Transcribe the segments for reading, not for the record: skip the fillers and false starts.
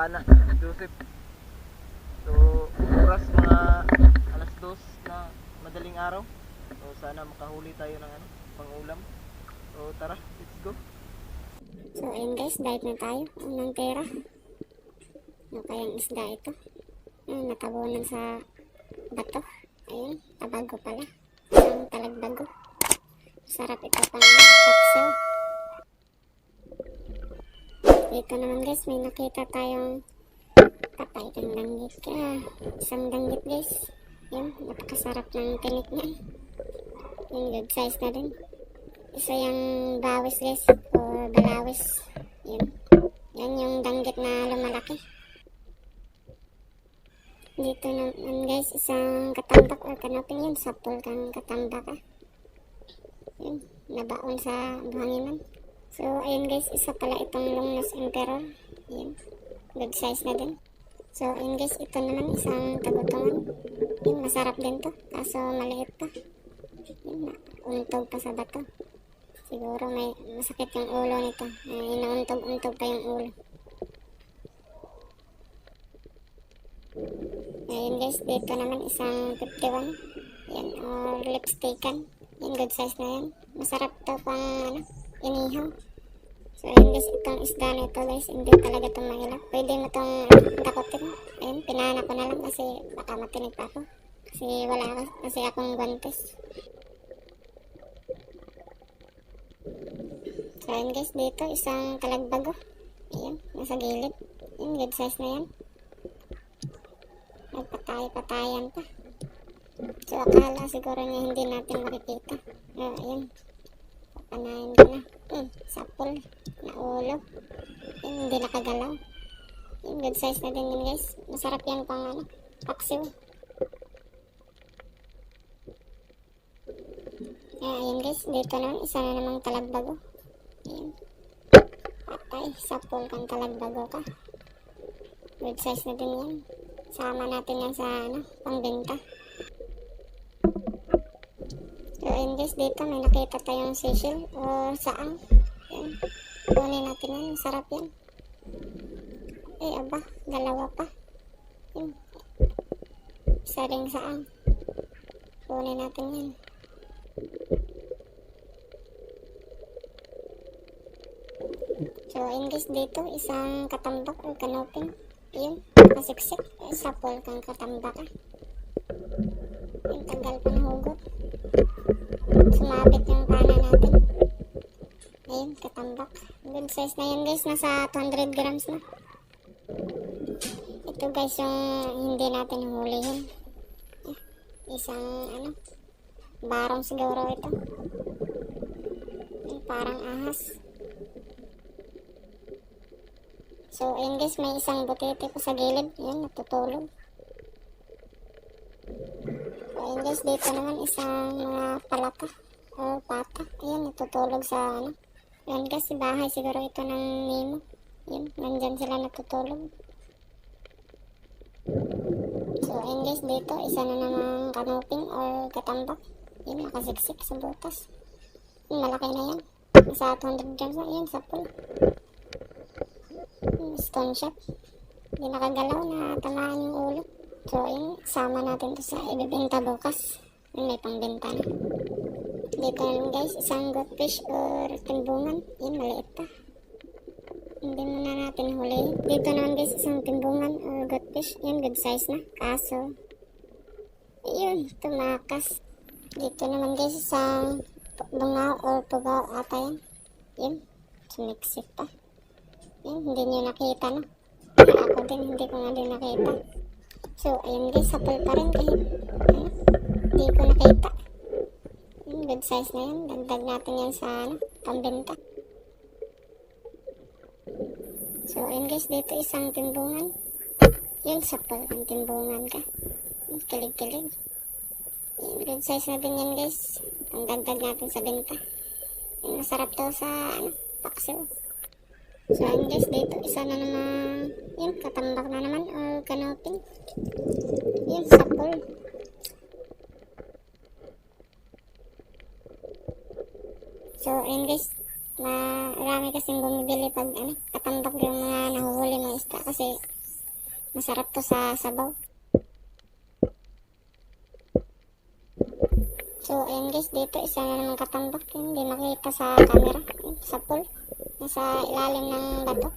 pana, Joseph. So, oras mga alas 2 na madaling araw. So, sana makahuli tayo ng pang-ulam. So, tara, let's go. So ayun guys, dive na tayo. Unang tera. Ano kayang isda ito? Natabunan sa bato. Ayun, tabago pala. Isang talagbago. Sarap ito pang kapsaw. Dito naman guys, may nakita tayong kapay ng danggit. Isang danggit guys. Yun, napakasarap ng tinik niya. Yung good size na din. Isa yung bawis guys, o balawis. Yun. Yan yung danggit na lumalaki. Dito naman guys, isang katambak o kanoping yun. Sapol kang katambak. Yun, nabaon sa buhanginan. So, ayun guys, isa pala itong Longnos Emperor. Yun, good size na din. So, ayun guys, ito naman isang tagutungan. Yun, masarap din to. Kaso maliit pa. Yun, untog pa sa bato. Siguro may masakit yung ulo nito. Inauntog-untog pa yung ulo. Ayun guys, dito naman isang 51. Yan, or lipstickan. Yan, good size na yan. Masarap to pang inihaw. So ayun guys, itong isda na ito guys, hindi talaga itong mahilap. Pwede mo itong dakotin. Ayun, pinana ko na lang kasi baka matinig pa ako. Kasi wala kasi akong guantes. So ayun guys, dito isang talagbago. Ayan, nasa gilid. Ayan, good size na yan. Nagpatay-patayan pa. So akala siguro niya hindi natin makikita. Ayan, papanayin ko na. Sapol na ulo. Ayan, hindi nakagalaw. Ayan, good size na din yun guys. Masarap yan pang paksiw. Ayan guys, dito naman isa na namang talagbago. Ayan. Patay, sapol kang talagbago ka. Good size na din yan. Sama natin yan sa pangbenta. So ayun guys, dito may nakita tayong sisil o saang. Ayan. Kunin natin yan, sarap yan. Aba, dalawa pa. Ayan. Isa ring saang. Kunin natin yan. So ayun guys, dito isang katambak o kanoping. Yun, nakasiksik. Sapol kang katambak. Yung tagal pa nahugot. Sumabit yung pana natin. Ayun, katambak. Good size na yun guys, nasa 200 grams na. Ito guys yung hindi natin hulihin. Isang barong siguro ito. Parang ahas. So ayun guys, may isang butete po sa gilid. Ayan, natutulog. So ayun guys, dito naman isang mga palaka o pata. Ayan, natutulog sa Ayan guys, bahay siguro ito ng Nemo. Ayan, nandyan sila natutulog. So ayun guys, dito isa na namang kanoping or katambak. Ayan, nakasiksik sa butas. Ayan, malaki na yan. Nasa 200 grams na. Ayan, sapol. Stone shot. Hindi nakagalaw, na tamaan yung ulo. So ayun, sama natin to sa ibibenta bukas. May pangbenta na. Dito naman guys, isang goldfish or timbungan. Yan, maliit pa. Hindi muna natin huli. Dito naman guys, isang timbungan or goldfish. Yan, good size na. Kaso ayun, tumakas. Dito naman guys, isang bungaw or pugaw ata yan. Yan, sumiksik pa. Yan, hindi nyo nakita no. Ako din, hindi ko nga din nakita. So ayun guys, sapol pa rin kahit hindi ko nakita. Yan, good size na yan. Dagdag natin yan sa pambenta. So ayun guys, dito isang timbungan. Yan, sapol ang timbungan ka. Kilig-kilig. Yan, good size na din yan guys. Ang dagdag natin sa benta. Yan, masarap to sa paksiw. So ayun guys, dito isa na naman. Yan, katambak na naman or kanoping. Yan, sapol. So ayun guys, marami kasing bumibili pag katambak yung mga nahuhuli ng isda kasi Masarap to sa sabaw. So, ayun guys, dito isa na naman katambak. Yun, hindi makita sa camera. Yun, sa pool. Nasa ilalim ng bato.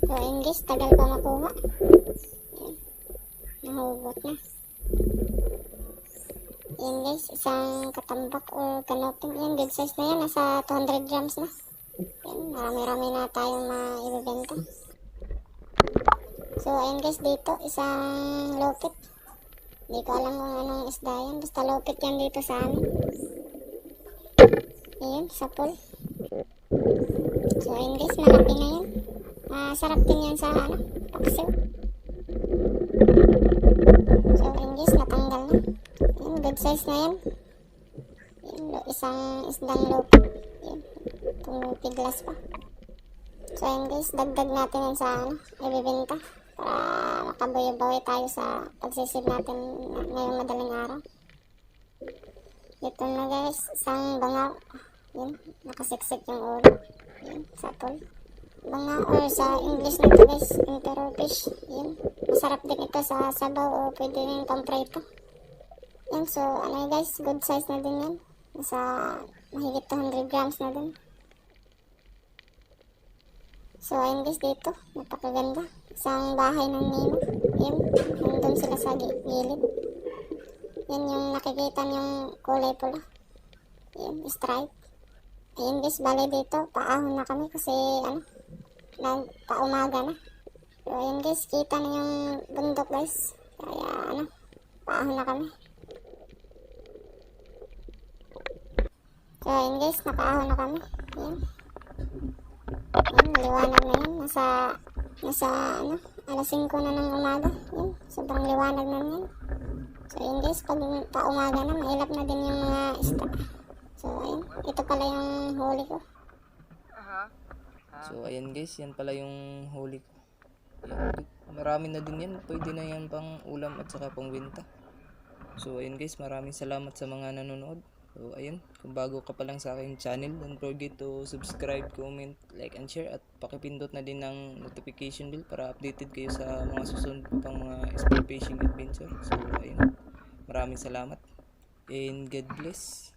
So, ayun guys, tagal pa makuha. Yun, nahugot na. Yan guys, isang katambak or kanoping. Yan, good size na yan. Nasa 200 grams na. Yan, marami-rami na tayong maibibenta. So, ayan guys, dito, isang lopit. Hindi ko alam kung anong isda yan. Basta lopit yan dito sa amin. Ayan, sa pool. So, ayan guys, malaki na yan. Masarap din yan sa paksiw. So, ayan guys, natanggal na. Ayan, good size na yan. Ayan, isang isdang lopit. Ayan, pumipiglas pa. So, ayan guys, dagdag natin yan sa ibibenta. Para makabawi-bawi tayo sa pagsisid natin ngayong madaling araw. Dito na guys, isang bangaw. Yan, nakasiksik yung ulo. Yan, sa pool. Bangaw or sa English nito guys, emperor fish. Yan, masarap din ito sa sabaw o pwede rin pamprito. Yan, so ano guys, good size na din yan. Nasa mahigit 200 grams na din. So, ayun guys, dito, napakaganda. Isang bahay ng Nino. Yan, nandun sila sa gilid. Yan yung nakikita niyong kulay pula. Yan, stripe. Ayun guys, bali dito, paahon na kami kasi, paumaga na. So, ayun guys, kita na yung bundok guys. Kaya, paahon na kami. So, ayun guys, nakaahon na kami. Yan. Yan, liwanag na yan. Nasa alas 5 na ng umaga. Yan, sobrang liwanag na yan. So, yun guys, pag paumaga na, mailap na din yung mga isda. So, ayun, ito pala yung huli ko. So, ayan guys, yan pala yung huli ko. Yan, marami na din yan. Pwede na yan pang ulam at saka pang winta. So, ayun guys, maraming salamat sa mga nanonood. So, ayun, kung bago ka pa lang sa aking channel, don't forget to subscribe, comment, like, and share. At pakipindot na din ng notification bell para updated kayo sa mga susunod ko pang mga sport fishing adventure. So, ayun, maraming salamat. And God bless.